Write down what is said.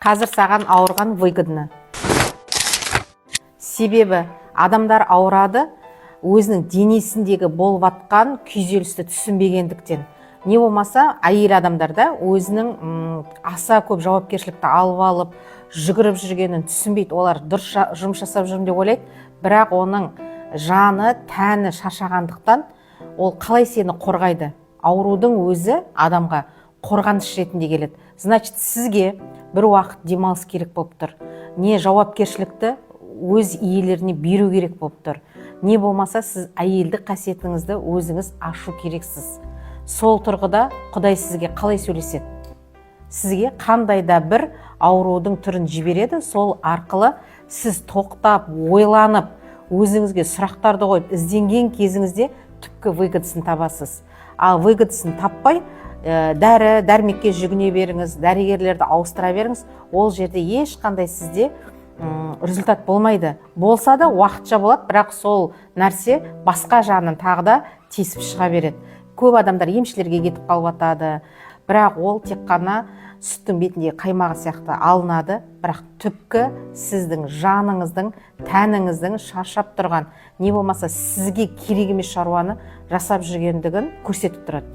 Қазір саған ауырған выгодно. Себебі адамдар ауырады өзінің денесіндегі болып атқан күйзелісті түсінбегендіктен. Не болмаса әйел адамдарда өзінің аса көп жауапкершілікті алып жүгіріп жүргенін түсінбейді. Олар дұрыс жұмыс жасап жүрмін деп ойлайды, бірақ оның жаны, тәні шаршағандықтан ол қалай сені қорғайды? Аурудың өзі адамға қорғаныш ретінде келеді. Значит, сізге бір уақыт демалыс керек болып тұр. Не жауапкершілікті өз иелеріне беру керек болып тұр. Не болмаса сіз әйелдік қасиетіңізді өзіңіз ашу керексіз. Сол тұрғыда Құдай сізге қалай сөйлеседі? Сізге қандай да бір аурудың түрін жібереді, сол арқылы сіз тоқтап, ойланып, өзіңізге сұрақтарды қойып, ізденген кезіңізде түпкі выгодасын табасыз. Ал выгодасын таппай, дәрі-дәрмекке жүгіне беріңіз, дәрігерлерді ауыстыра беріңіз, ол жерде ешқандай сізде результат болмайды. Болса да уақытша болады, бірақ сол нәрсе басқа жағынан тағы да тесіп шыға береді. Көп адамдар емшілерге кетіп қалып жатады, бірақ ол тек қана сүттің бетіндегі қаймағы сияқты алынады, бірақ түпкі сіздің жаныңыздың, тәніңіздің шаршап тұрған, не болмаса сізге керек емес шаруаны жасап жүргендігін көрсетіп тұрады.